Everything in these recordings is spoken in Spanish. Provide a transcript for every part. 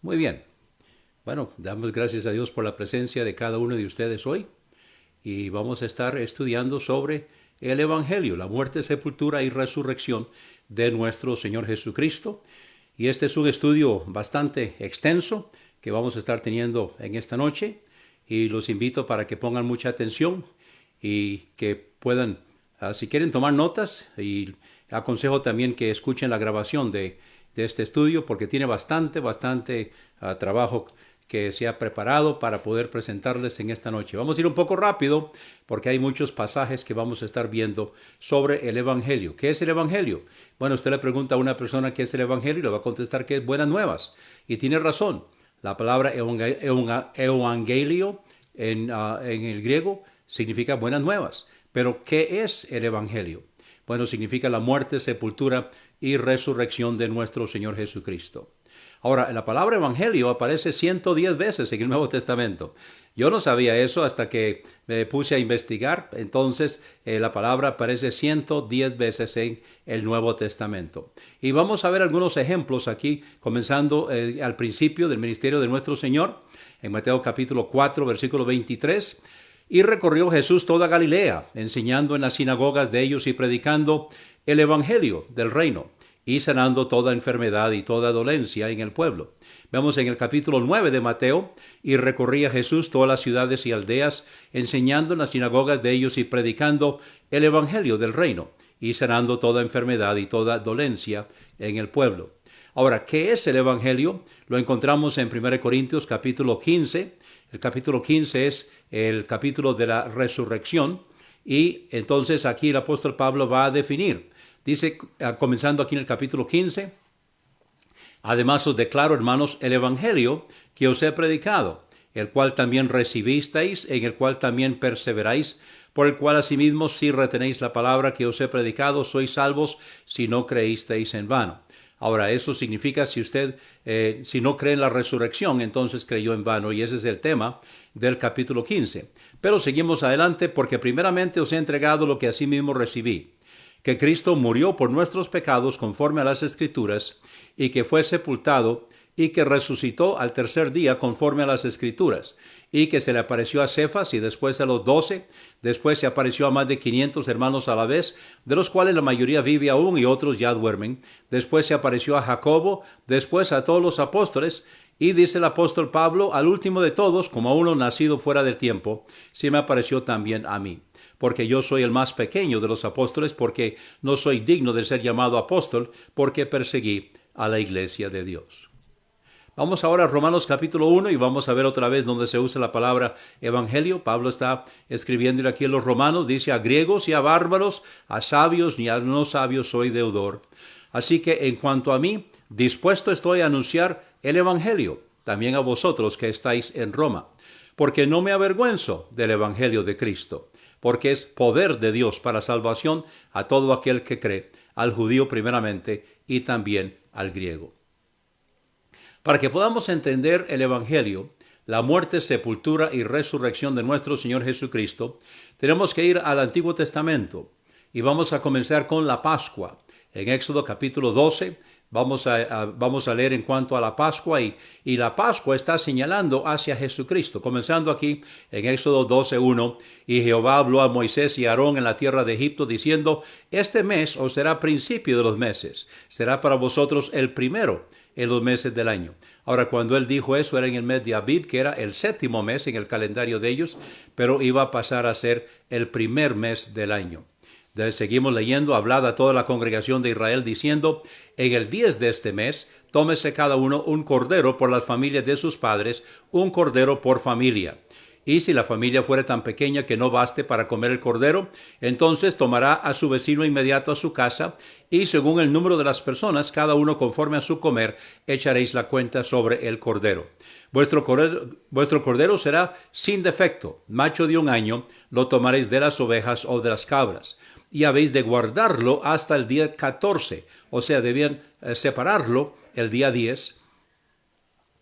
Muy bien. Bueno, damos gracias a Dios por la presencia de cada uno de ustedes hoy y vamos a estar estudiando sobre el Evangelio, la muerte, sepultura y resurrección de nuestro Señor Jesucristo. Y este es un estudio bastante extenso que vamos a estar teniendo en esta noche y los invito para que pongan mucha atención y que puedan, si quieren tomar notas, y aconsejo también que escuchen la grabación de este estudio porque tiene bastante trabajo que se ha preparado para poder presentarles en esta noche. Vamos a ir un poco rápido porque hay muchos pasajes que vamos a estar viendo sobre el Evangelio. ¿Qué es el Evangelio? Bueno, usted le pregunta a una persona qué es el Evangelio y le va a contestar que es buenas nuevas. Y tiene razón. La palabra evangelio en el griego significa buenas nuevas. Pero ¿qué es el Evangelio? Bueno, significa la muerte, sepultura y resurrección de nuestro Señor Jesucristo. Ahora, la palabra evangelio aparece 110 veces en el Nuevo Testamento. Yo no sabía eso hasta que me puse a investigar. Entonces, la palabra aparece 110 veces en el Nuevo Testamento. Y vamos a ver algunos ejemplos aquí, comenzando al principio del ministerio de nuestro Señor, en Mateo capítulo 4, versículo 23. Y recorrió Jesús toda Galilea, enseñando en las sinagogas de ellos y predicando el evangelio del reino, y sanando toda enfermedad y toda dolencia en el pueblo. Vemos en el capítulo 9 de Mateo, y recorría Jesús todas las ciudades y aldeas, enseñando en las sinagogas de ellos y predicando el evangelio del reino, y sanando toda enfermedad y toda dolencia en el pueblo. Ahora, ¿qué es el evangelio? Lo encontramos en 1 Corintios capítulo 15. El capítulo 15 es el capítulo de la resurrección, y entonces aquí el apóstol Pablo va a definir. Dice, comenzando aquí en el capítulo 15, además os declaro, hermanos, el evangelio que os he predicado, el cual también recibisteis, en el cual también perseveráis, por el cual asimismo si retenéis la palabra que os he predicado, sois salvos si no creísteis en vano. Ahora, eso significa si no cree en la resurrección, entonces creyó en vano, y ese es el tema del capítulo 15. Pero seguimos adelante, porque primeramente os he entregado lo que asimismo recibí, que Cristo murió por nuestros pecados conforme a las Escrituras, y que fue sepultado, y que resucitó al tercer día conforme a las Escrituras, y que se le apareció a Cefas y después a los 12, después se apareció a más de 500 hermanos a la vez, de los cuales la mayoría vive aún y otros ya duermen. Después se apareció a Jacobo, después a todos los apóstoles, y dice el apóstol Pablo, al último de todos, como a uno nacido fuera del tiempo, se me apareció también a mí. Porque yo soy el más pequeño de los apóstoles, porque no soy digno de ser llamado apóstol, porque perseguí a la iglesia de Dios. Vamos ahora a Romanos capítulo 1 y vamos a ver otra vez donde se usa la palabra evangelio. Pablo está escribiendo aquí en los Romanos, dice: a griegos y a bárbaros, a sabios y a no sabios soy deudor. Así que en cuanto a mí, dispuesto estoy a anunciar el evangelio, también a vosotros que estáis en Roma, porque no me avergüenzo del evangelio de Cristo, porque es poder de Dios para salvación a todo aquel que cree, al judío primeramente y también al griego. Para que podamos entender el Evangelio, la muerte, sepultura y resurrección de nuestro Señor Jesucristo, tenemos que ir al Antiguo Testamento y vamos a comenzar con la Pascua. En Éxodo capítulo 12 vamos a leer en cuanto a la Pascua y la Pascua está señalando hacia Jesucristo. Comenzando aquí en Éxodo 12:1, y Jehová habló a Moisés y a Aarón en la tierra de Egipto diciendo: este mes os será principio de los meses, será para vosotros el primero en los meses del año. Ahora, cuando él dijo eso era en el mes de Abib, que era el séptimo mes en el calendario de ellos, pero iba a pasar a ser el primer mes del año. Seguimos leyendo: hablad a toda la congregación de Israel diciendo: en el 10 de este mes, tómese cada uno un cordero por las familias de sus padres, un cordero por familia. Y si la familia fuera tan pequeña que no baste para comer el cordero, entonces tomará a su vecino inmediato a su casa, y según el número de las personas, cada uno conforme a su comer, echaréis la cuenta sobre el cordero. Vuestro cordero será sin defecto, macho de 1 año, lo tomaréis de las ovejas o de las cabras. Y habéis de guardarlo hasta el día 14, o sea, debían separarlo el día 10,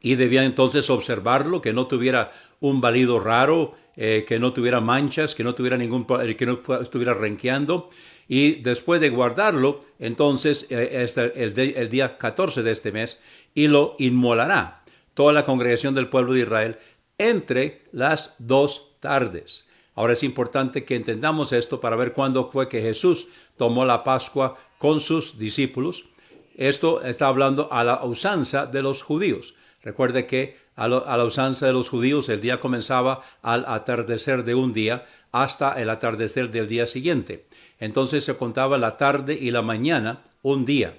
y debían entonces observarlo, que no tuviera un balido raro, que no tuviera manchas, que no estuviera renqueando. Y después de guardarlo, entonces el día 14 de este mes, y lo inmolará. toda la congregación del pueblo de Israel, entre las 2 tardes. Ahora es importante que entendamos esto para ver cuándo fue que Jesús tomó la Pascua con sus discípulos. Esto está hablando a la usanza de los judíos. Recuerde que a la usanza de los judíos el día comenzaba al atardecer de un día hasta el atardecer del día siguiente. Entonces se contaba la tarde y la mañana un día.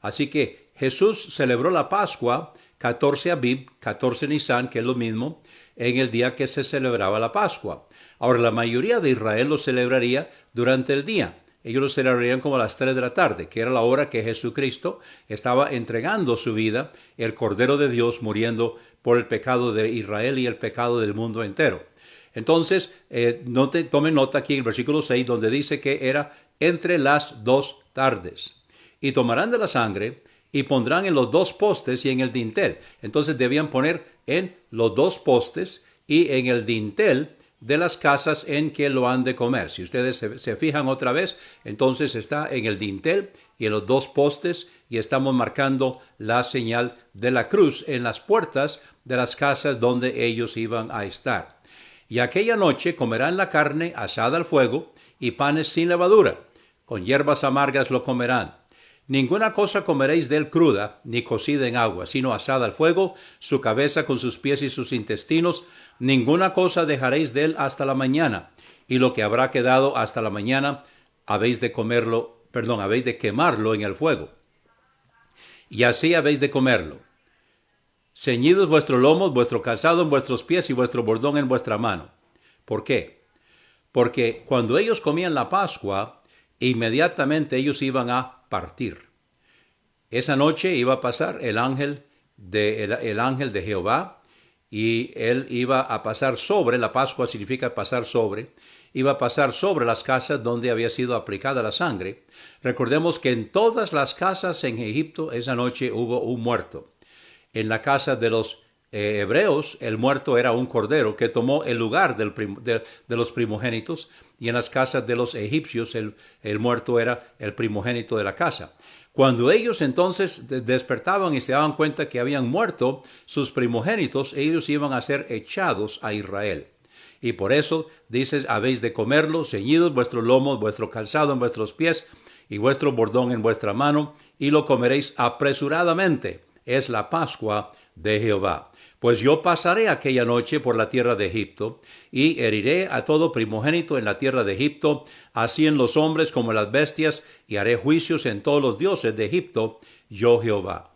Así que Jesús celebró la Pascua 14 Abib, 14 Nisan, que es lo mismo, en el día que se celebraba la Pascua. Ahora, la mayoría de Israel lo celebraría durante el día. Ellos lo celebrarían como a las 3 de la tarde, que era la hora que Jesucristo estaba entregando su vida, el Cordero de Dios muriendo por el pecado de Israel y el pecado del mundo entero. Entonces, tomen nota aquí en el versículo 6, donde dice que era entre las 2 tardes. Y tomarán de la sangre y pondrán en los 2 postes y en el dintel. Entonces debían poner en los 2 postes y en el dintel de las casas en que lo han de comer. Si ustedes se fijan otra vez, entonces está en el dintel y en los 2 postes, y estamos marcando la señal de la cruz en las puertas de las casas donde ellos iban a estar. Y aquella noche comerán la carne asada al fuego y panes sin levadura. Con hierbas amargas lo comerán. Ninguna cosa comeréis de él cruda, ni cocida en agua, sino asada al fuego, su cabeza con sus pies y sus intestinos. Ninguna cosa dejaréis de él hasta la mañana, y lo que habrá quedado hasta la mañana habéis de quemarlo en el fuego. Y así habéis de comerlo. Ceñidos vuestros lomos, vuestro calzado en vuestros pies y vuestro bordón en vuestra mano. ¿Por qué? Porque cuando ellos comían la Pascua, inmediatamente ellos iban a partir. Esa noche iba a pasar el ángel de Jehová, y él iba a pasar sobre, la Pascua significa pasar sobre, iba a pasar sobre las casas donde había sido aplicada la sangre. Recordemos que en todas las casas en Egipto esa noche hubo un muerto. En la casa de los hebreos, el muerto era un cordero que tomó el lugar de los primogénitos, y en las casas de los egipcios el muerto era el primogénito de la casa. Cuando ellos entonces despertaban y se daban cuenta que habían muerto sus primogénitos, ellos iban a ser echados a Israel. Y por eso dices, habéis de comerlo, ceñidos vuestros lomos, vuestro calzado en vuestros pies y vuestro bordón en vuestra mano, y lo comeréis apresuradamente. Es la Pascua de Jehová. Pues yo pasaré aquella noche por la tierra de Egipto, y heriré a todo primogénito en la tierra de Egipto, así en los hombres como en las bestias, y haré juicios en todos los dioses de Egipto, yo Jehová.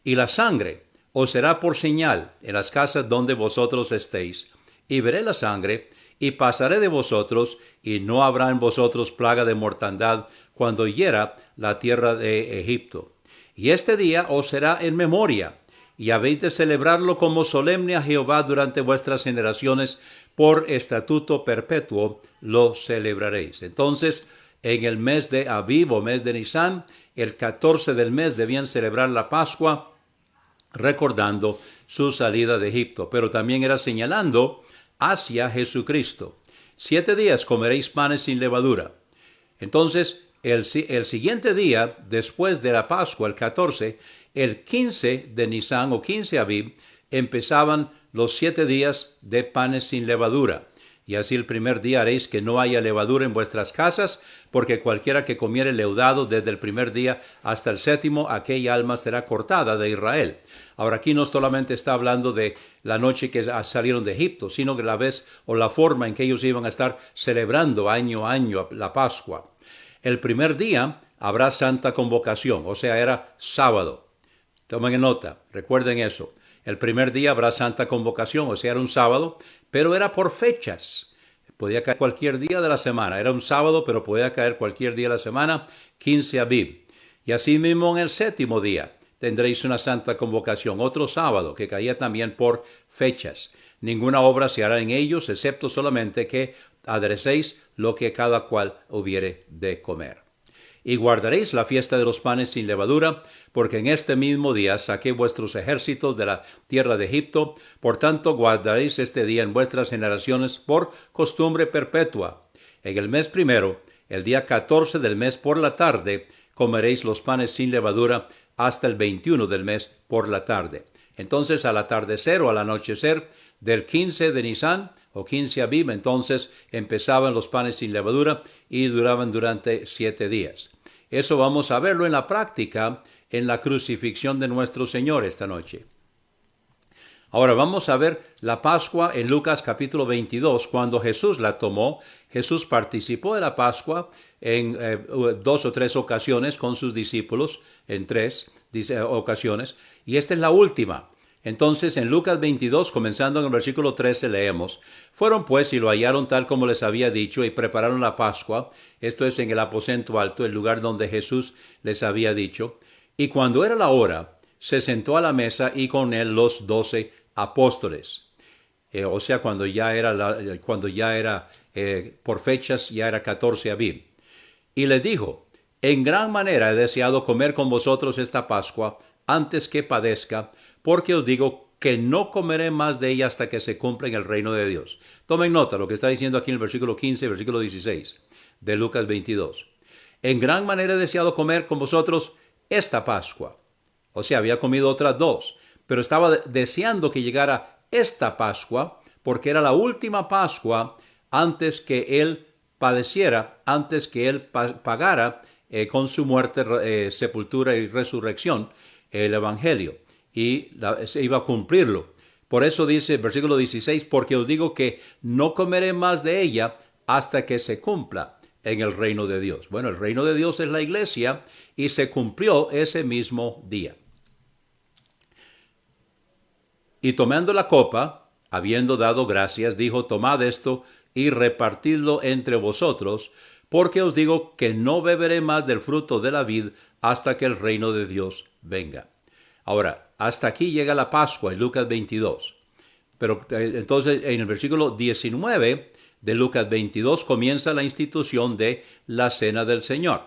Y la sangre os será por señal en las casas donde vosotros estéis, y veré la sangre, y pasaré de vosotros, y no habrá en vosotros plaga de mortandad cuando hiera la tierra de Egipto. Y este día os será en memoria, y habéis de celebrarlo como solemne a Jehová durante vuestras generaciones, por estatuto perpetuo lo celebraréis. Entonces, en el mes de Abib o mes de Nisan, el 14 del mes debían celebrar la Pascua, recordando su salida de Egipto, pero también era señalando hacia Jesucristo. 7 días comeréis panes sin levadura. Entonces, el siguiente día, después de la Pascua, el 14, el 15 de Nisan o 15 Abib, empezaban los 7 días de panes sin levadura. Y así el primer día haréis que no haya levadura en vuestras casas, porque cualquiera que comiere leudado desde el primer día hasta el 7º, aquella alma será cortada de Israel. Ahora aquí no solamente está hablando de la noche que salieron de Egipto, sino que la vez o la forma en que ellos iban a estar celebrando año a año la Pascua. El primer día habrá santa convocación, o sea, era sábado. Tomen nota, recuerden eso. El primer día habrá santa convocación, o sea, era un sábado, pero era por fechas. Podía caer cualquier día de la semana. Era un sábado, pero podía caer cualquier día de la semana, 15 Abib. Y así mismo en el 7º día tendréis una santa convocación, otro sábado que caía también por fechas. Ninguna obra se hará en ellos, excepto solamente que aderecéis lo que cada cual hubiere de comer. Y guardaréis la fiesta de los panes sin levadura, porque en este mismo día saqué vuestros ejércitos de la tierra de Egipto. Por tanto, guardaréis este día en vuestras generaciones por costumbre perpetua. En el mes primero, el día 14 del mes por la tarde, comeréis los panes sin levadura hasta el 21 del mes por la tarde. Entonces al atardecer o al anochecer del 15 de Nisan o 15 Abib, entonces empezaban los panes sin levadura y duraban durante 7 días. Eso vamos a verlo en la práctica en la crucifixión de nuestro Señor esta noche. Ahora vamos a ver la Pascua en Lucas capítulo 22. Cuando Jesús la tomó, Jesús participó de la Pascua en 2 o 3 ocasiones con sus discípulos, en 3 ocasiones, y esta es la última. Entonces en Lucas 22, comenzando en el versículo 13, leemos: Fueron pues y lo hallaron tal como les había dicho, y prepararon la Pascua, esto es en el aposento alto, el lugar donde Jesús les había dicho. Y cuando era la hora, se sentó a la mesa y con él los 12 apóstoles. O sea, cuando ya era por fechas, ya era 14 Abib. Y les dijo: En gran manera he deseado comer con vosotros esta Pascua antes que padezca, porque os digo que no comeré más de ella hasta que se cumpla en el reino de Dios. Tomen nota lo que está diciendo aquí en el versículo 15 y versículo 16 de Lucas 22. En gran manera he deseado comer con vosotros esta Pascua. O sea, había comido otras 2, pero estaba deseando que llegara esta Pascua, porque era la última Pascua antes que él padeciera, antes que él pagara con su muerte, sepultura y resurrección el Evangelio, y se iba a cumplirlo. Por eso dice el versículo 16, porque os digo que no comeré más de ella hasta que se cumpla en el reino de Dios. Bueno, el reino de Dios es la iglesia y se cumplió ese mismo día. Y tomando la copa, habiendo dado gracias, dijo: Tomad esto y repartidlo entre vosotros, porque os digo que no beberé más del fruto de la vid hasta que el reino de Dios venga. Ahora, hasta aquí llega la Pascua en Lucas 22. Pero entonces en el versículo 19 de Lucas 22 comienza la institución de la Cena del Señor.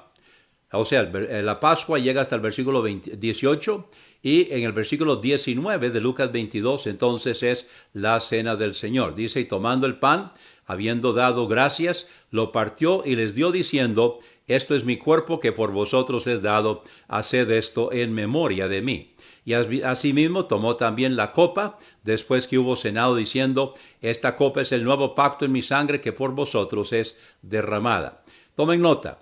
O sea, la Pascua llega hasta el versículo 18 y en el versículo 19 de Lucas 22 entonces es la Cena del Señor. Dice: Y tomando el pan, habiendo dado gracias, lo partió y les dio diciendo: Esto es mi cuerpo que por vosotros es dado, haced esto en memoria de mí. Y asimismo tomó también la copa, después que hubo cenado, diciendo: Esta copa es el nuevo pacto en mi sangre que por vosotros es derramada. Tomen nota.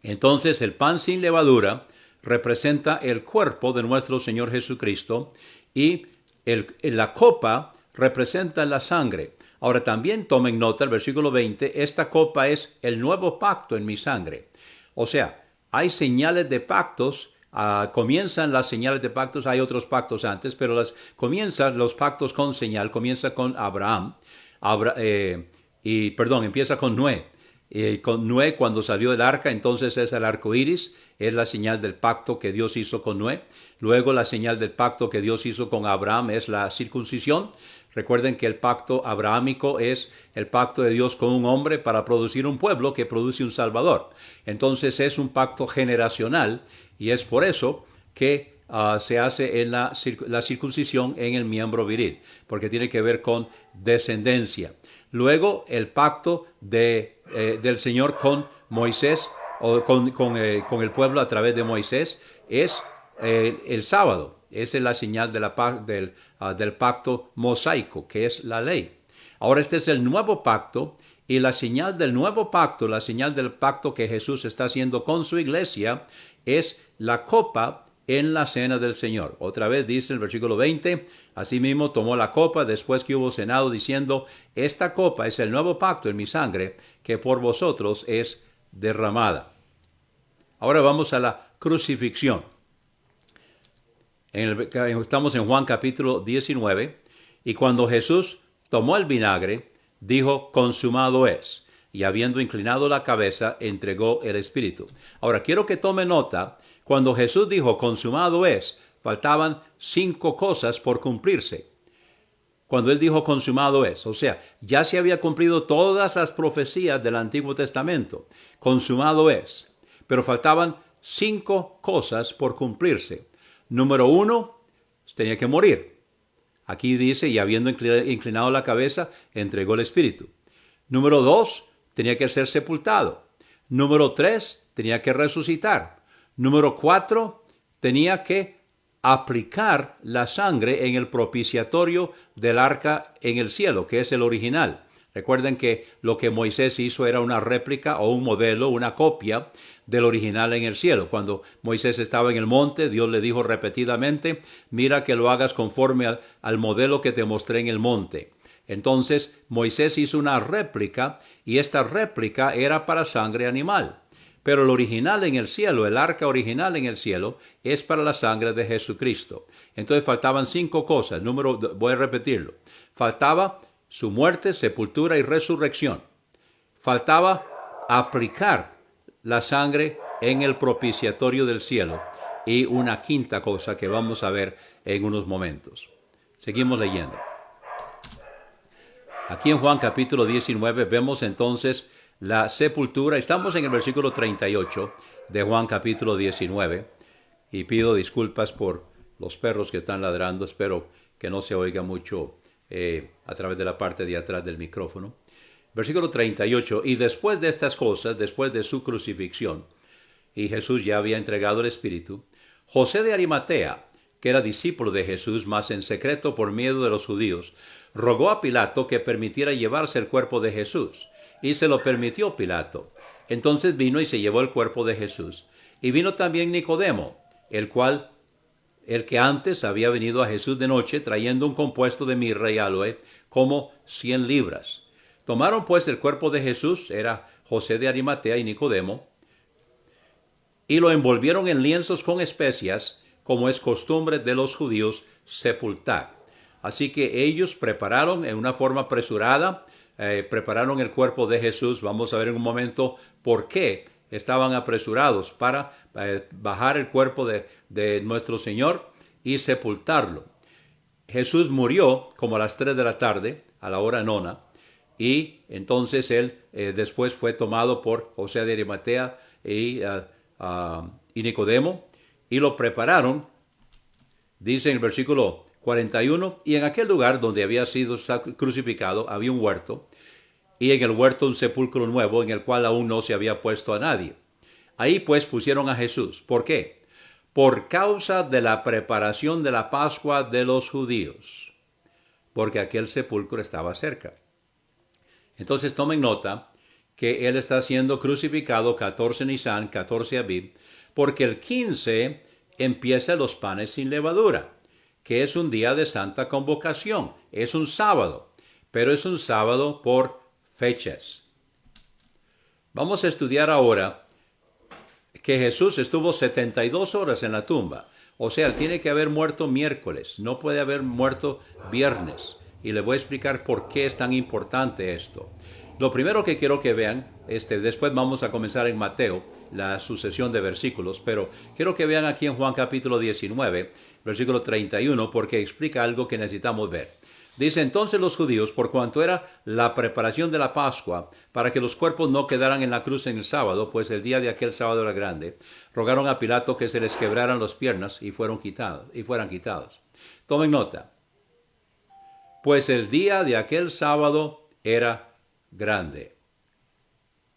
Entonces el pan sin levadura representa el cuerpo de nuestro Señor Jesucristo y la copa representa la sangre. Ahora también tomen nota el versículo 20, esta copa es el nuevo pacto en mi sangre. O sea, hay señales de pactos, comienzan las señales de pactos, hay otros pactos antes, pero comienzan los pactos con señal, comienza con Abraham, empieza con Noé. Con Noé cuando salió del arca, entonces es el arco iris, es la señal del pacto que Dios hizo con Noé. Luego la señal del pacto que Dios hizo con Abraham es la circuncisión. Recuerden que el pacto abrahámico es el pacto de Dios con un hombre para producir un pueblo que produce un salvador. Entonces es un pacto generacional y es por eso que se hace en la circuncisión en el miembro viril, porque tiene que ver con descendencia. Luego el pacto del Señor con Moisés o con el pueblo a través de Moisés es el sábado. Esa es la señal del pacto mosaico, que es la ley. Ahora este es el nuevo pacto y la señal del nuevo pacto, la señal del pacto que Jesús está haciendo con su iglesia es la copa en la cena del Señor. Otra vez dice el versículo 20, asimismo tomó la copa después que hubo cenado diciendo: Esta copa es el nuevo pacto en mi sangre que por vosotros es derramada. Ahora vamos a la crucifixión. Estamos en Juan capítulo 19 y cuando Jesús tomó el vinagre, dijo: consumado es. Y habiendo inclinado la cabeza, entregó el espíritu. Ahora quiero que tome nota. Cuando Jesús dijo consumado es, faltaban 5 cosas por cumplirse. Cuando él dijo consumado es, o sea, ya se había cumplido todas las profecías del Antiguo Testamento. Consumado es. Pero faltaban 5 cosas por cumplirse. Número 1, tenía que morir. Aquí dice, y habiendo inclinado la cabeza, entregó el espíritu. Número 2, tenía que ser sepultado. Número 3, tenía que resucitar. Número 4, tenía que aplicar la sangre en el propiciatorio del arca en el cielo, que es el original. Recuerden que lo que Moisés hizo era una réplica o un modelo, una copia del original en el cielo. Cuando Moisés estaba en el monte, Dios le dijo repetidamente, mira que lo hagas conforme al modelo que te mostré en el monte. Entonces Moisés hizo una réplica y esta réplica era para sangre animal. Pero el original en el cielo, el arca original en el cielo, es para la sangre de Jesucristo. Entonces faltaban 5 cosas. Voy a repetirlo. Faltaba su muerte, sepultura y resurrección. Faltaba aplicar la sangre en el propiciatorio del cielo. Y una quinta cosa que vamos a ver en unos momentos. Seguimos leyendo. Aquí en Juan capítulo 19 vemos entonces la sepultura. Estamos en el versículo 38 de Juan capítulo 19. Y pido disculpas por los perros que están ladrando. Espero que no se oiga mucho a través de la parte de atrás del micrófono. Versículo 38. Y después de estas cosas, después de su crucifixión, y Jesús ya había entregado el Espíritu, José de Arimatea, que era discípulo de Jesús, mas en secreto por miedo de los judíos, rogó a Pilato que permitiera llevarse el cuerpo de Jesús. Y se lo permitió Pilato. Entonces vino y se llevó el cuerpo de Jesús. Y vino también Nicodemo, el que antes había venido a Jesús de noche trayendo un compuesto de mirra y aloe, como 100 libras. Tomaron pues el cuerpo de Jesús, era José de Arimatea y Nicodemo, y lo envolvieron en lienzos con especias, como es costumbre de los judíos sepultar. Así que ellos prepararon en una forma apresurada, prepararon el cuerpo de Jesús. Vamos a ver en un momento por qué estaban apresurados para bajar el cuerpo de nuestro Señor y sepultarlo. Jesús murió como a las 3 de la tarde, a la hora nona, y entonces él después fue tomado por José de Arimatea y Nicodemo, y lo prepararon, dice en el versículo 41, y en aquel lugar donde había sido crucificado había un huerto, y en el huerto un sepulcro nuevo en el cual aún no se había puesto a nadie. Ahí pues pusieron a Jesús. ¿Por qué? Por causa de la preparación de la Pascua de los judíos, porque aquel sepulcro estaba cerca. Entonces tomen nota que él está siendo crucificado 14 Nisan, 14 Abib, porque el 15 empieza los panes sin levadura, que es un día de santa convocación, es un sábado, pero es un sábado por fechas. Vamos a estudiar ahora que Jesús estuvo 72 horas en la tumba, o sea, tiene que haber muerto miércoles, no puede haber muerto viernes, y le voy a explicar por qué es tan importante esto. Lo primero que quiero que vean, después vamos a comenzar en Mateo, la sucesión de versículos, pero quiero que vean aquí en Juan capítulo 19, versículo 31, porque explica algo que necesitamos ver. Dice, entonces los judíos, por cuanto era la preparación de la Pascua, para que los cuerpos no quedaran en la cruz en el sábado, pues el día de aquel sábado era grande, rogaron a Pilato que se les quebraran las piernas y fueran quitados. Tomen nota. Pues el día de aquel sábado era grande.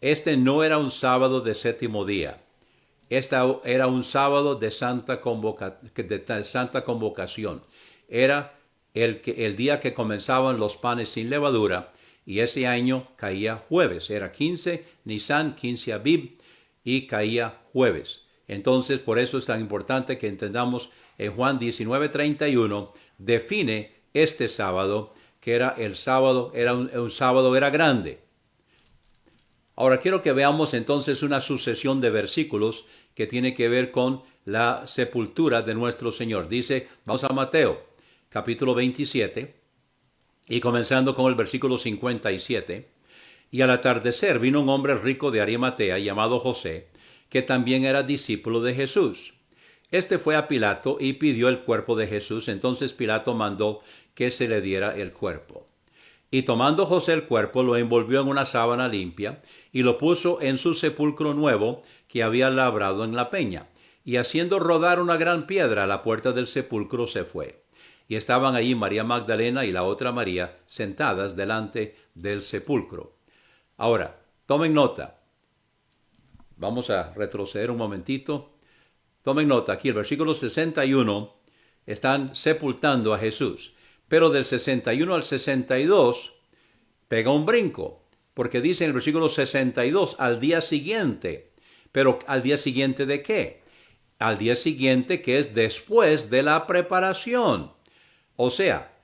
Este no era un sábado de séptimo día. Este era un sábado de santa convocación. Era el día que comenzaban los panes sin levadura, y ese año caía jueves. Era 15 Nisan, 15 Abib, y caía jueves. Entonces, por eso es tan importante que entendamos en Juan 19:31, define este sábado, que era el sábado, un sábado era grande. Ahora quiero que veamos entonces una sucesión de versículos que tiene que ver con la sepultura de nuestro Señor. Dice, vamos a Mateo, capítulo 27, y comenzando con el versículo 57. Y al atardecer vino un hombre rico de Arimatea llamado José, que también era discípulo de Jesús. Este fue a Pilato y pidió el cuerpo de Jesús. Entonces Pilato mandó que se le diera el cuerpo. Y tomando José el cuerpo, lo envolvió en una sábana limpia y lo puso en su sepulcro nuevo que había labrado en la peña. Y haciendo rodar una gran piedra a la puerta del sepulcro se fue. Y estaban allí María Magdalena y la otra María sentadas delante del sepulcro. Ahora, tomen nota. Vamos a retroceder un momentito. Tomen nota, aquí el versículo 61 están sepultando a Jesús. Pero del 61 al 62 pega un brinco, porque dice en el versículo 62, al día siguiente. Pero ¿al día siguiente de qué? Al día siguiente, que es después de la preparación. O sea,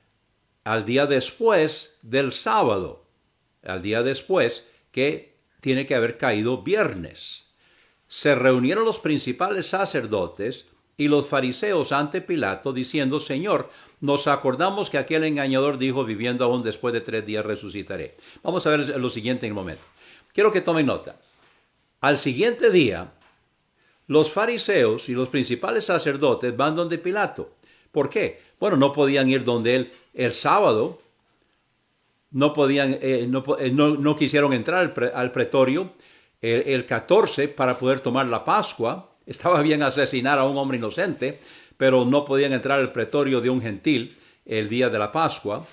al día después del sábado. Al día después que tiene que haber caído viernes. Se reunieron los principales sacerdotes y los fariseos ante Pilato, diciendo: Señor, nos acordamos que aquel engañador dijo: viviendo aún después de 3 días resucitaré. Vamos a ver lo siguiente en un momento. Quiero que tomen nota. Al siguiente día, los fariseos y los principales sacerdotes van donde Pilato. ¿Por qué? Bueno, no podían ir donde él el sábado. No quisieron entrar al pretorio el 14 para poder tomar la Pascua. Estaba bien asesinar a un hombre inocente, pero no podían entrar al pretorio de un gentil el día de la Pascua,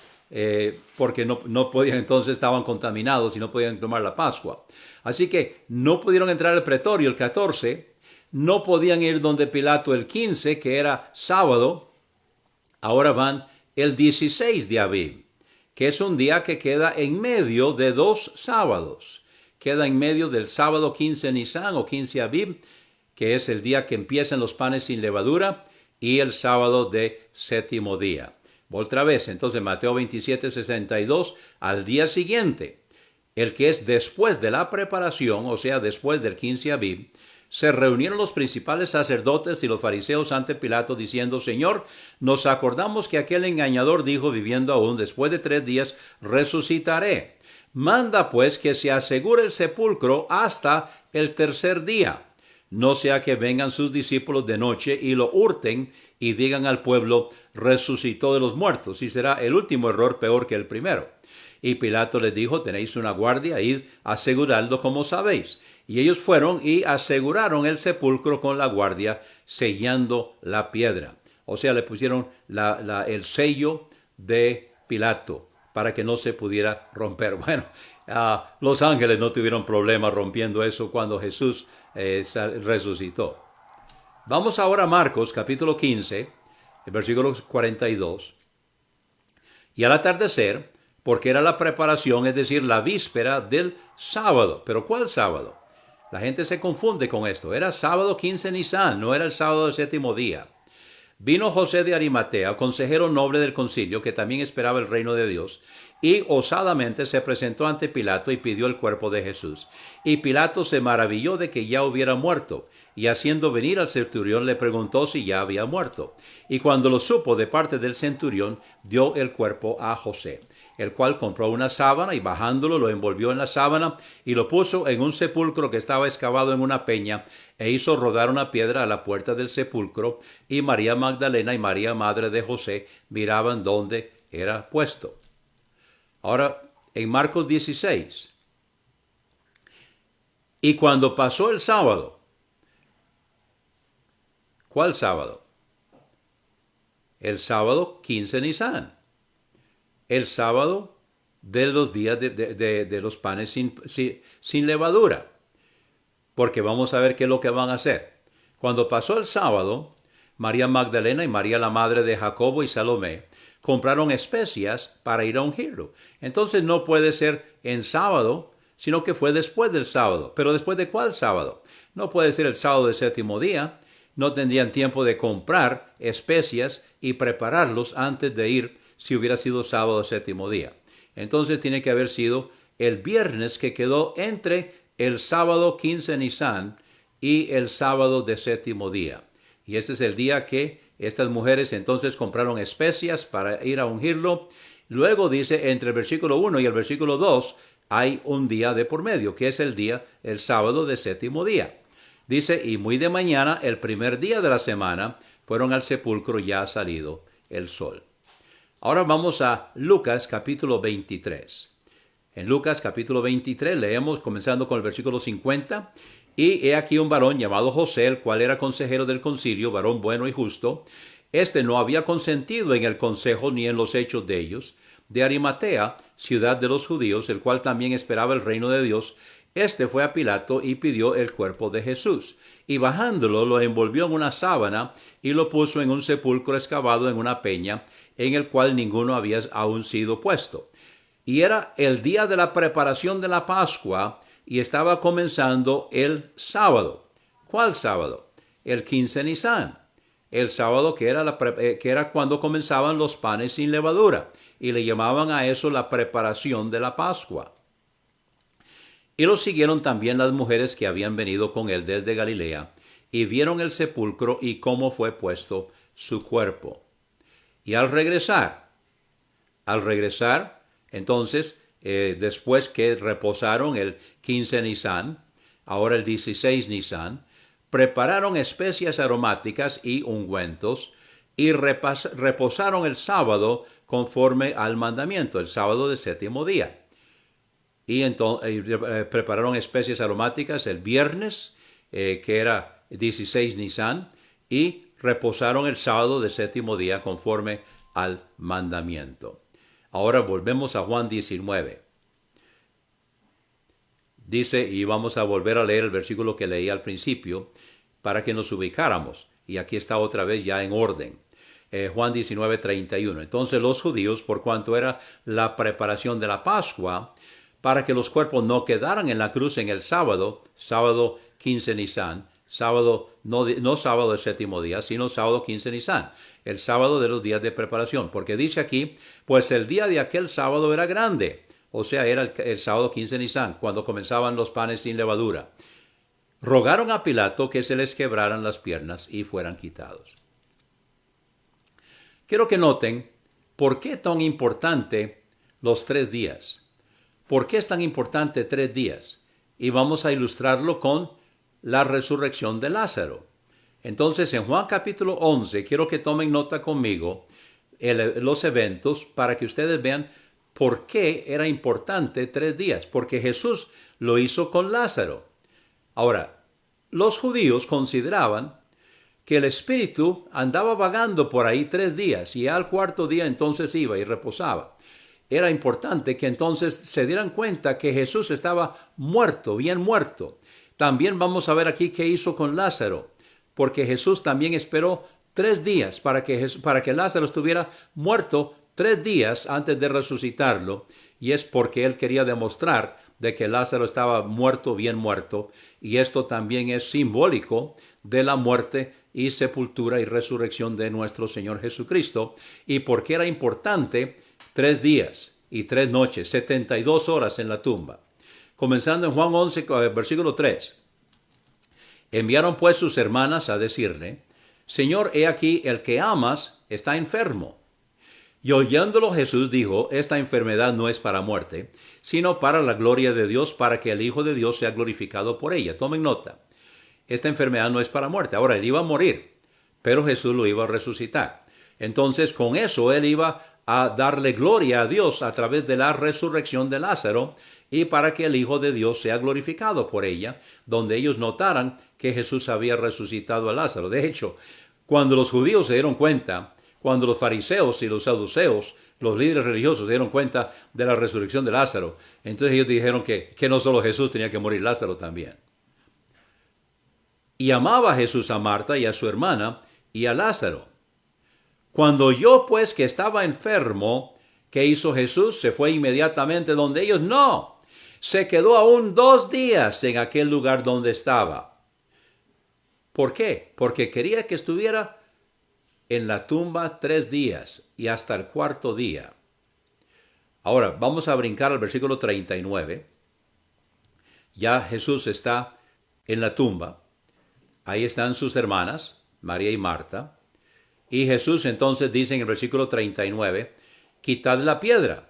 porque no podían, entonces estaban contaminados y no podían tomar la Pascua. Así que no pudieron entrar al pretorio el 14, no podían ir donde Pilato el 15, que era sábado. Ahora van el 16 de Abib, que es un día que queda en medio de 2 sábados. Queda en medio del sábado 15 Nisan o 15 Abib, que es el día que empiezan los panes sin levadura, y el sábado de 7º día. Otra vez, entonces Mateo 27, 62, al día siguiente, el que es después de la preparación, o sea, después del 15 Abib, se reunieron los principales sacerdotes y los fariseos ante Pilato, diciendo: Señor, nos acordamos que aquel engañador dijo: viviendo aún después de 3 días resucitaré. Manda pues que se asegure el sepulcro hasta el 3er día, no sea que vengan sus discípulos de noche y lo hurten y digan al pueblo: resucitó de los muertos, y será el último error peor que el primero. Y Pilato les dijo: tenéis una guardia, id a asegurarlo como sabéis. Y ellos fueron y aseguraron el sepulcro con la guardia, sellando la piedra. O sea, le pusieron el sello de Pilato para que no se pudiera romper. Bueno, los ángeles no tuvieron problema rompiendo eso cuando Jesús resucitó. Vamos ahora a Marcos capítulo 15, el versículo 42. Y al atardecer, porque era la preparación, es decir, la víspera del sábado. ¿Pero cuál sábado? La gente se confunde con esto. Era sábado 15 Nisan, no era el sábado del 7º día. Vino José de Arimatea, consejero noble del concilio, que también esperaba el reino de Dios, y osadamente se presentó ante Pilato y pidió el cuerpo de Jesús. Y Pilato se maravilló de que ya hubiera muerto, y haciendo venir al centurión le preguntó si ya había muerto. Y cuando lo supo de parte del centurión, dio el cuerpo a José, el cual compró una sábana y bajándolo lo envolvió en la sábana y lo puso en un sepulcro que estaba excavado en una peña, e hizo rodar una piedra a la puerta del sepulcro, y María Magdalena y María, madre de José, miraban dónde era puesto. Ahora, en Marcos 16, y cuando pasó el sábado, ¿cuál sábado? El sábado 15 Nisan. El sábado de los días de los panes sin levadura. Porque vamos a ver qué es lo que van a hacer. Cuando pasó el sábado, María Magdalena y María, la madre de Jacobo y Salomé, compraron especias para ir a ungirlo. Entonces no puede ser en sábado, sino que fue después del sábado. ¿Pero después de cuál sábado? No puede ser el sábado del 7º día. No tendrían tiempo de comprar especias y prepararlos antes de ir si hubiera sido sábado del 7º día. Entonces tiene que haber sido el viernes que quedó entre el sábado 15 Nisan y el sábado de 7º día. Y este es el día que estas mujeres entonces compraron especias para ir a ungirlo. Luego dice, entre el versículo 1 y el versículo 2, hay un día de por medio, que es el sábado de 7º día. Dice, y muy de mañana, el primer día de la semana, fueron al sepulcro ya salido el sol. Ahora vamos a Lucas capítulo 23. En Lucas capítulo 23 leemos comenzando con el versículo 50. Y he aquí un varón llamado José, el cual era consejero del concilio, varón bueno y justo. Este no había consentido en el consejo ni en los hechos de ellos. De Arimatea, ciudad de los judíos, el cual también esperaba el reino de Dios. Este fue a Pilato y pidió el cuerpo de Jesús. y bajándolo lo envolvió en una sábana y lo puso en un sepulcro excavado en una peña, en el cual ninguno había aún sido puesto. Y era el día de la preparación de la Pascua, y estaba comenzando el sábado. ¿Cuál sábado? El 15 Nisan. El sábado que era cuando comenzaban los panes sin levadura, y le llamaban a eso la preparación de la Pascua. Y lo siguieron también las mujeres que habían venido con él desde Galilea, y vieron el sepulcro y cómo fue puesto su cuerpo. Y al regresar, entonces, después que reposaron el 15 Nisan, ahora el 16 Nisan, prepararon especias aromáticas y ungüentos, y reposaron el sábado conforme al mandamiento, el sábado del séptimo día. Y entonces prepararon especies aromáticas el viernes, que era 16 Nisan, y reposaron el sábado del séptimo día conforme al mandamiento. Ahora volvemos a Juan 19. Dice, y vamos a volver a leer el versículo que leí al principio para que nos ubicáramos. Y aquí está otra vez ya en orden. Juan 19, 31. Entonces los judíos, por cuanto era la preparación de la Pascua, para que los cuerpos no quedaran en la cruz en el sábado 15 Nisan, no sábado del séptimo día, sino sábado 15 Nisan, el sábado de los días de preparación, porque dice aquí, pues el día de aquel sábado era grande, o sea, era el sábado 15 Nisan, cuando comenzaban los panes sin levadura. Rogaron a Pilato que se les quebraran las piernas y fueran quitados. Quiero que noten por qué tan importante los 3 días. ¿Por qué es tan importante 3 días? Y vamos a ilustrarlo con la resurrección de Lázaro. Entonces, en Juan capítulo 11, quiero que tomen nota conmigo los eventos para que ustedes vean por qué era importante 3 días. Porque Jesús lo hizo con Lázaro. Ahora, los judíos consideraban que el espíritu andaba vagando por ahí 3 días y al 4º día entonces iba y reposaba. Era importante que entonces se dieran cuenta que Jesús estaba muerto, bien muerto. También vamos a ver aquí qué hizo con Lázaro, porque Jesús también esperó 3 días para que Lázaro estuviera muerto 3 días antes de resucitarlo, y es porque él quería demostrar de que Lázaro estaba muerto, bien muerto, y esto también es simbólico de la muerte y sepultura y resurrección de nuestro Señor Jesucristo, y porque era importante 3 días y 3 noches, 72 horas en la tumba. Comenzando en Juan 11, versículo 3. Enviaron pues sus hermanas a decirle, Señor, he aquí el que amas está enfermo. Y oyéndolo Jesús dijo, esta enfermedad no es para muerte, sino para la gloria de Dios, para que el Hijo de Dios sea glorificado por ella. Tomen nota. Esta enfermedad no es para muerte. Ahora, él iba a morir, pero Jesús lo iba a resucitar. Entonces, con eso, él iba a darle gloria a Dios a través de la resurrección de Lázaro y para que el Hijo de Dios sea glorificado por ella, donde ellos notaran que Jesús había resucitado a Lázaro. De hecho, cuando los judíos se dieron cuenta, cuando los fariseos y los saduceos, los líderes religiosos, se dieron cuenta de la resurrección de Lázaro, entonces ellos dijeron que no solo Jesús tenía que morir, Lázaro también. Y amaba Jesús a Marta y a su hermana y a Lázaro. Cuando oyó pues que estaba enfermo, ¿qué hizo Jesús? Se fue inmediatamente donde ellos. No, se quedó aún 2 días en aquel lugar donde estaba. ¿Por qué? Porque quería que estuviera en la tumba 3 días y hasta el 4º día. Ahora, vamos a brincar al versículo 39. Ya Jesús está en la tumba. Ahí están sus hermanas, María y Marta. Y Jesús entonces dice en el versículo 39, quitad la piedra.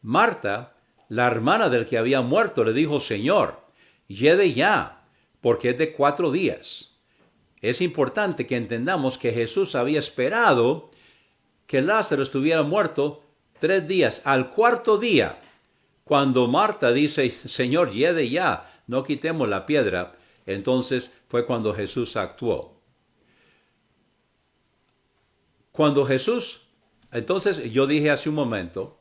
Marta, la hermana del que había muerto, le dijo, Señor, yede ya, porque es de 4 días. Es importante que entendamos que Jesús había esperado que Lázaro estuviera muerto 3 días. Al 4º día, cuando Marta dice, Señor, yede ya, no quitemos la piedra, entonces fue cuando Jesús actuó. Cuando Jesús, entonces yo dije hace un momento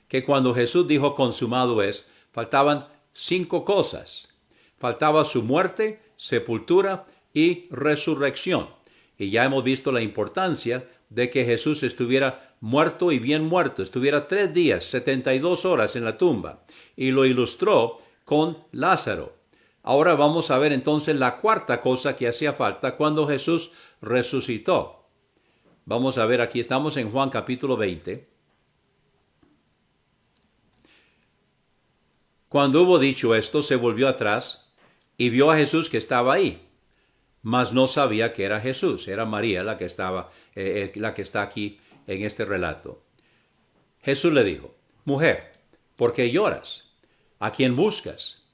que cuando Jesús dijo consumado es, faltaban 5 cosas. Faltaba su muerte, sepultura y resurrección. Y ya hemos visto la importancia de que Jesús estuviera muerto y bien muerto, estuviera 3 días, 72 horas en la tumba, y lo ilustró con Lázaro. Ahora vamos a ver entonces la cuarta cosa que hacía falta cuando Jesús resucitó. Vamos a ver, aquí estamos en Juan capítulo 20. Cuando hubo dicho esto, se volvió atrás y vio a Jesús que estaba ahí, mas no sabía que era Jesús. Era María la que está aquí en este relato. Jesús le dijo: mujer, ¿por qué lloras? ¿A quién buscas?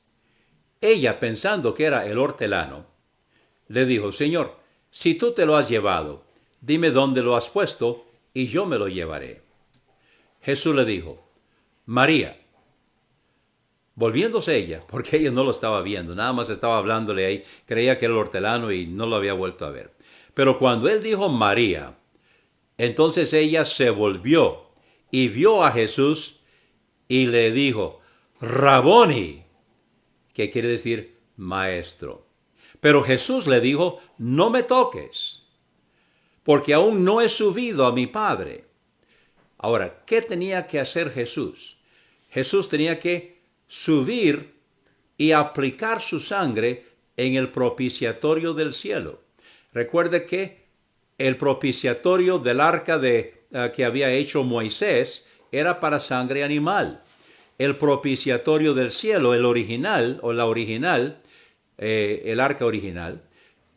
Ella, pensando que era el hortelano, le dijo: Señor, si tú te lo has llevado, dime dónde lo has puesto y yo me lo llevaré. Jesús le dijo: María. Volviéndose ella, porque ella no lo estaba viendo, nada más estaba hablándole ahí, creía que era el hortelano y no lo había vuelto a ver. Pero cuando él dijo María, entonces ella se volvió y vio a Jesús y le dijo: Raboni, que quiere decir maestro. Pero Jesús le dijo: no me toques, porque aún no he subido a mi Padre. Ahora, ¿qué tenía que hacer Jesús? Jesús tenía que subir y aplicar su sangre en el propiciatorio del cielo. Recuerde que el propiciatorio del arca que había hecho Moisés era para sangre animal. El propiciatorio del cielo, el original o la original, el arca original,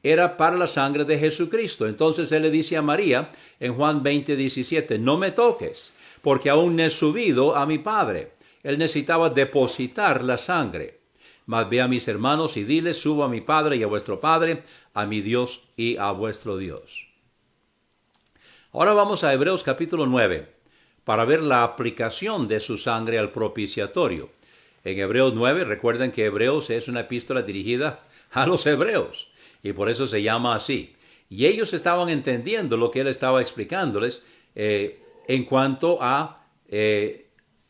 era para la sangre de Jesucristo. Entonces él le dice a María en Juan 20:17: no me toques, porque aún no he subido a mi Padre. Él necesitaba depositar la sangre. Mas ve a mis hermanos y diles: subo a mi Padre y a vuestro Padre, a mi Dios y a vuestro Dios. Ahora vamos a Hebreos capítulo 9 para ver la aplicación de su sangre al propiciatorio. En Hebreos 9, recuerden que Hebreos es una epístola dirigida a los hebreos y por eso se llama así. Y ellos estaban entendiendo lo que él estaba explicándoles en cuanto a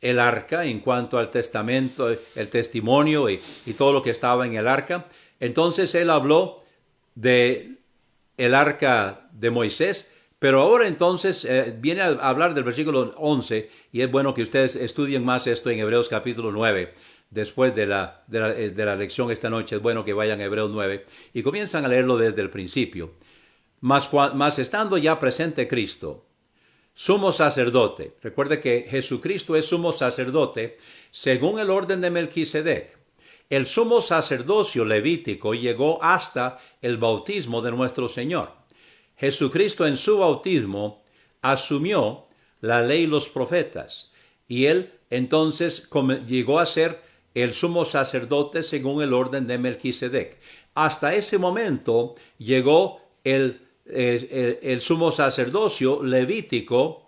el arca, en cuanto al testamento, el testimonio y todo lo que estaba en el arca. Entonces él habló de el arca de Moisés, pero ahora entonces viene a hablar del versículo 11, y es bueno que ustedes estudien más esto en Hebreos capítulo 9. Después de la lección esta noche es bueno que vayan a Hebreos 9 y comienzan a leerlo desde el principio. Mas estando ya presente Cristo, sumo sacerdote. Recuerde que Jesucristo es sumo sacerdote según el orden de Melquisedec. El sumo sacerdocio levítico llegó hasta el bautismo de nuestro Señor. Jesucristo en su bautismo asumió la ley y los profetas, y él entonces llegó a ser el sumo sacerdote según el orden de Melquisedec. Hasta ese momento llegó el sumo sacerdocio levítico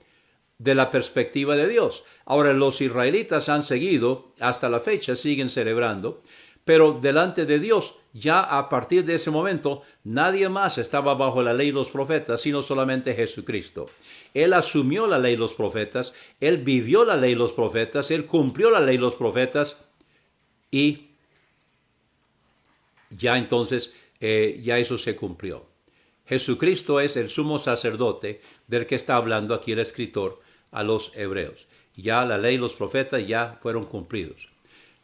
de la perspectiva de Dios. Ahora los israelitas han seguido, hasta la fecha siguen celebrando, pero delante de Dios, ya a partir de ese momento, nadie más estaba bajo la ley y los profetas, sino solamente Jesucristo. Él asumió la ley y los profetas, él vivió la ley y los profetas, él cumplió la ley y los profetas, y ya entonces, ya eso se cumplió. Jesucristo es el sumo sacerdote del que está hablando aquí el escritor a los hebreos. Ya la ley y los profetas ya fueron cumplidos.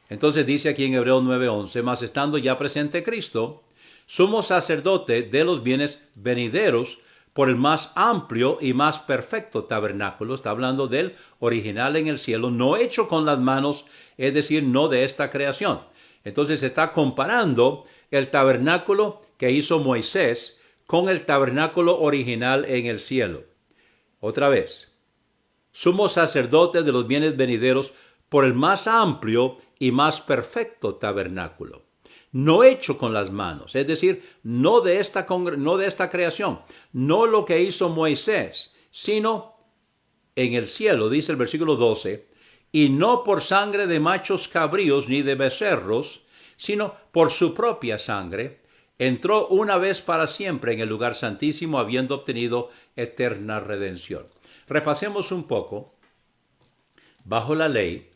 Entonces dice aquí en Hebreos 9:11: mas estando ya presente Cristo, sumo sacerdote de los bienes venideros, por el más amplio y más perfecto tabernáculo. Está hablando del original en el cielo, no hecho con las manos, es decir, no de esta creación. Entonces está comparando el tabernáculo que hizo Moisés con el tabernáculo original en el cielo. Otra vez, sumo sacerdote de los bienes venideros por el más amplio y más perfecto tabernáculo, no hecho con las manos, es decir, no de esta creación, no lo que hizo Moisés, sino en el cielo, dice el versículo 12, y no por sangre de machos cabríos ni de becerros, sino por su propia sangre, entró una vez para siempre en el lugar santísimo, habiendo obtenido eterna redención. Repasemos un poco. Bajo la ley,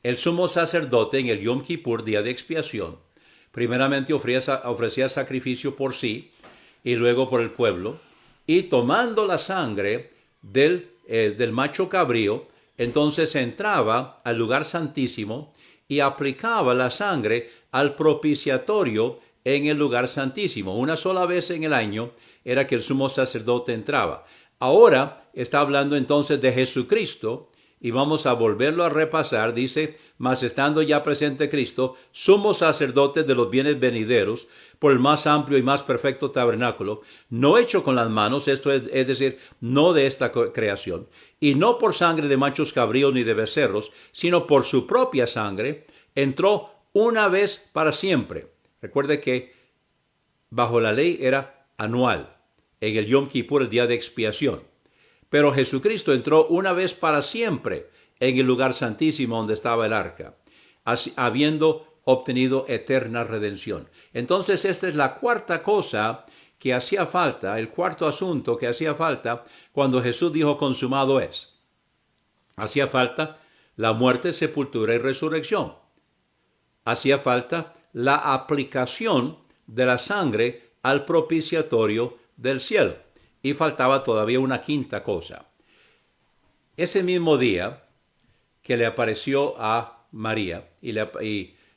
el sumo sacerdote en el Yom Kippur, día de expiación, Primeramente ofrecía sacrificio por sí y luego por el pueblo. Y tomando la sangre del macho cabrío, entonces entraba al lugar santísimo y aplicaba la sangre al propiciatorio en el lugar santísimo. Una sola vez en el año era que el sumo sacerdote entraba. Ahora está hablando entonces de Jesucristo y vamos a volverlo a repasar. Dice, mas estando ya presente Cristo, sumo sacerdote de los bienes venideros, por el más amplio y más perfecto tabernáculo, no hecho con las manos, esto es decir, no de esta creación, y no por sangre de machos cabríos ni de becerros, sino por su propia sangre, entró una vez para siempre. Recuerde que bajo la ley era anual, en el Yom Kippur, el día de expiación. Pero Jesucristo entró una vez para siempre en el lugar santísimo donde estaba el arca, habiendo obtenido eterna redención. Entonces esta es la cuarta cosa que hacía falta, el cuarto asunto que hacía falta cuando Jesús dijo consumado es. Hacía falta la muerte, sepultura y resurrección. Hacía falta la aplicación de la sangre al propiciatorio del cielo. Y faltaba todavía una quinta cosa. Ese mismo día que le apareció a María,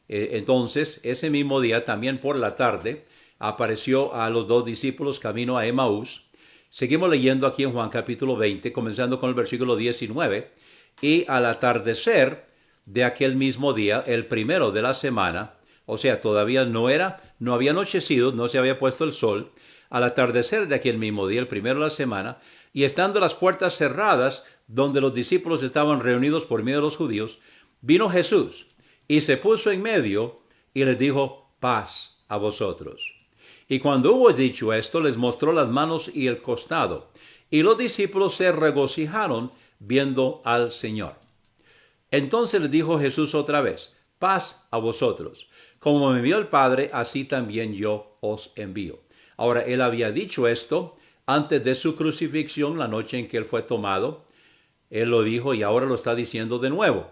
entonces ese mismo día también por la tarde apareció a los dos discípulos camino a Emaús. Seguimos leyendo aquí en Juan capítulo 20, comenzando con el versículo 19. Y al atardecer de aquel mismo día, el primero de la semana, o sea, todavía no había anochecido, no se había puesto el sol. Al atardecer de aquel mismo día, el primero de la semana, y estando las puertas cerradas, donde los discípulos estaban reunidos por miedo de los judíos, vino Jesús y se puso en medio y les dijo, paz a vosotros. Y cuando hubo dicho esto, les mostró las manos y el costado. Y los discípulos se regocijaron viendo al Señor. Entonces les dijo Jesús otra vez, paz a vosotros. Como me envió el Padre, así también yo os envío. Ahora, él había dicho esto antes de su crucifixión, la noche en que él fue tomado. Él lo dijo y ahora lo está diciendo de nuevo.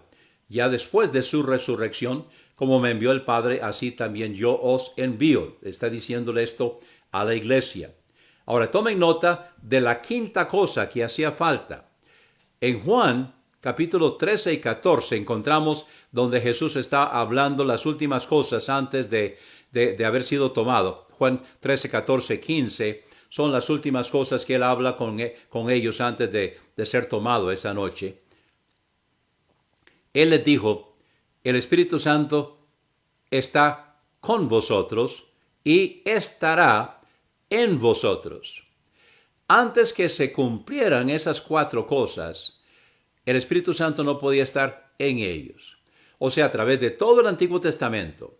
Ya después de su resurrección, como me envió el Padre, así también yo os envío. Está diciéndole esto a la iglesia. Ahora, tomen nota de la quinta cosa que hacía falta. En Juan, capítulo 13 y 14, encontramos donde Jesús está hablando las últimas cosas antes de haber sido tomado. Juan 13, 14, 15 son las últimas cosas que él habla con ellos antes de ser tomado esa noche. Él les dijo, el Espíritu Santo está con vosotros y estará en vosotros. Antes que se cumplieran esas cuatro cosas, el Espíritu Santo no podía estar en ellos. O sea, a través de todo el Antiguo Testamento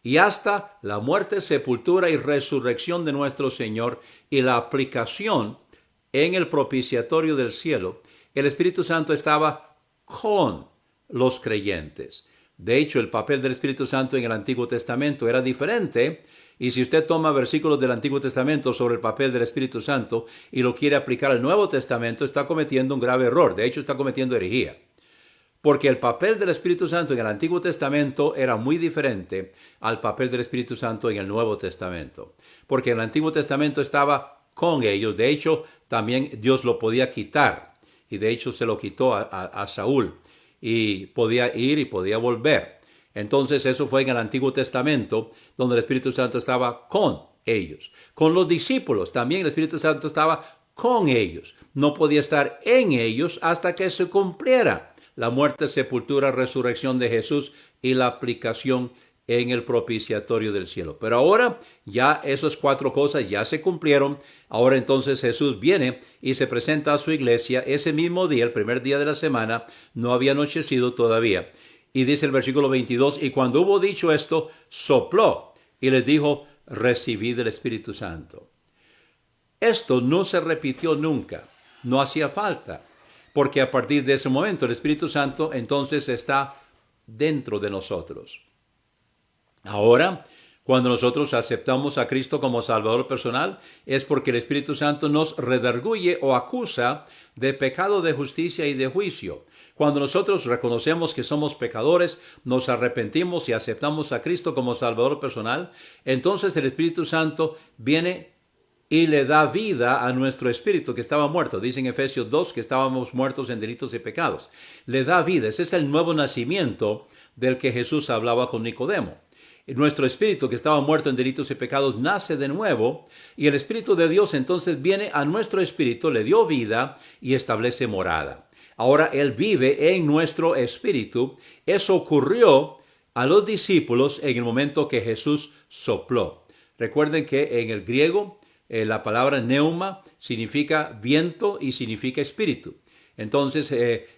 y hasta la muerte, sepultura y resurrección de nuestro Señor y la aplicación en el propiciatorio del cielo, el Espíritu Santo estaba con los creyentes. De hecho, el papel del Espíritu Santo en el Antiguo Testamento era diferente. Y si usted toma versículos del Antiguo Testamento sobre el papel del Espíritu Santo y lo quiere aplicar al Nuevo Testamento, está cometiendo un grave error. De hecho, está cometiendo herejía. Porque el papel del Espíritu Santo en el Antiguo Testamento era muy diferente al papel del Espíritu Santo en el Nuevo Testamento. Porque en el Antiguo Testamento estaba con ellos. De hecho, también Dios lo podía quitar. Y de hecho se lo quitó a Saúl. Y podía ir y podía volver. Entonces eso fue en el Antiguo Testamento, donde el Espíritu Santo estaba con ellos. Con los discípulos también el Espíritu Santo estaba con ellos. No podía estar en ellos hasta que se cumpliera la muerte, sepultura, resurrección de Jesús y la aplicación en el propiciatorio del cielo. Pero ahora ya esas cuatro cosas ya se cumplieron. Ahora entonces Jesús viene y se presenta a su iglesia ese mismo día, el primer día de la semana. No había anochecido todavía. Y dice el versículo 22, y cuando hubo dicho esto, sopló y les dijo, recibid el Espíritu Santo. Esto no se repitió nunca, no hacía falta, porque a partir de ese momento el Espíritu Santo entonces está dentro de nosotros. Ahora, Cuando nosotros aceptamos a Cristo como Salvador personal, es porque el Espíritu Santo nos redarguye o acusa de pecado, de justicia y de juicio. Cuando nosotros reconocemos que somos pecadores, nos arrepentimos y aceptamos a Cristo como Salvador personal, entonces el Espíritu Santo viene y le da vida a nuestro espíritu que estaba muerto. Dice en Efesios 2 que estábamos muertos en delitos y pecados. Le da vida. Ese es el nuevo nacimiento del que Jesús hablaba con Nicodemo. Nuestro espíritu que estaba muerto en delitos y pecados nace de nuevo y el Espíritu de Dios entonces viene a nuestro espíritu, le dio vida y establece morada. Ahora Él vive en nuestro espíritu. Eso ocurrió a los discípulos en el momento que Jesús sopló. Recuerden que en el griego la palabra neuma significa viento y significa espíritu. Entonces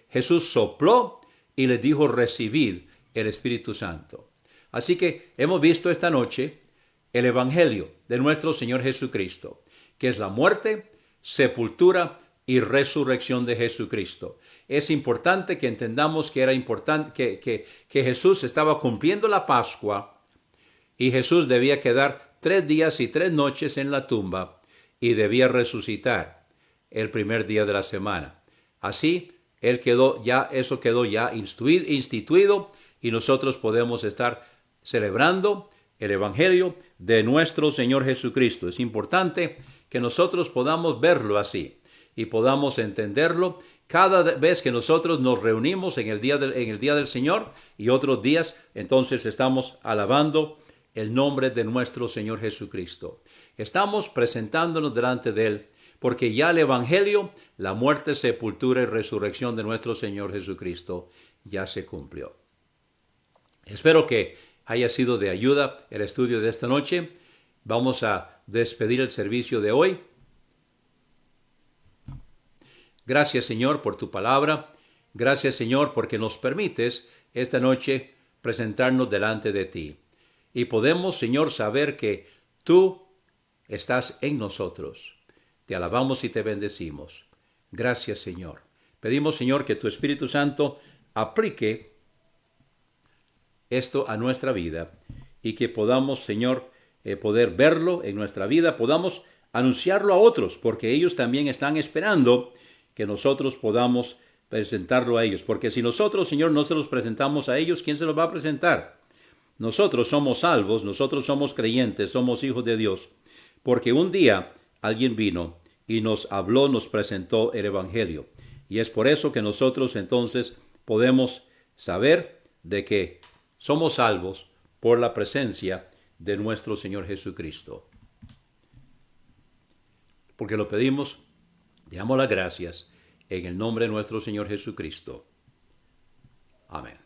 Jesús sopló y les dijo recibid el Espíritu Santo. Así que hemos visto esta noche el Evangelio de nuestro Señor Jesucristo, que es la muerte, sepultura y resurrección de Jesucristo. Es importante que entendamos que era importante que Jesús estaba cumpliendo la Pascua y Jesús debía quedar 3 días y 3 noches en la tumba y debía resucitar el primer día de la semana. Así, eso quedó ya instituido y nosotros podemos estar celebrando el Evangelio de nuestro Señor Jesucristo. Es importante que nosotros podamos verlo así y podamos entenderlo cada vez que nosotros nos reunimos en el día del Señor y otros días, entonces estamos alabando el nombre de nuestro Señor Jesucristo. Estamos presentándonos delante de Él porque ya el Evangelio, la muerte, sepultura y resurrección de nuestro Señor Jesucristo ya se cumplió. Espero que haya sido de ayuda el estudio de esta noche. Vamos a despedir el servicio de hoy. Gracias, Señor, por tu palabra. Gracias, Señor, porque nos permites esta noche presentarnos delante de ti. Y podemos, Señor, saber que tú estás en nosotros. Te alabamos y te bendecimos. Gracias, Señor. Pedimos, Señor, que tu Espíritu Santo aplique esto a nuestra vida y que podamos, Señor, poder verlo en nuestra vida, podamos anunciarlo a otros, porque ellos también están esperando que nosotros podamos presentarlo a ellos. Porque si nosotros, Señor, no se los presentamos a ellos, ¿quién se los va a presentar? Nosotros somos salvos, nosotros somos creyentes, somos hijos de Dios, porque un día alguien vino y nos habló, nos presentó el Evangelio. Y es por eso que nosotros entonces podemos saber de que somos salvos por la presencia de nuestro Señor Jesucristo. Porque lo pedimos, te damos las gracias en el nombre de nuestro Señor Jesucristo. Amén.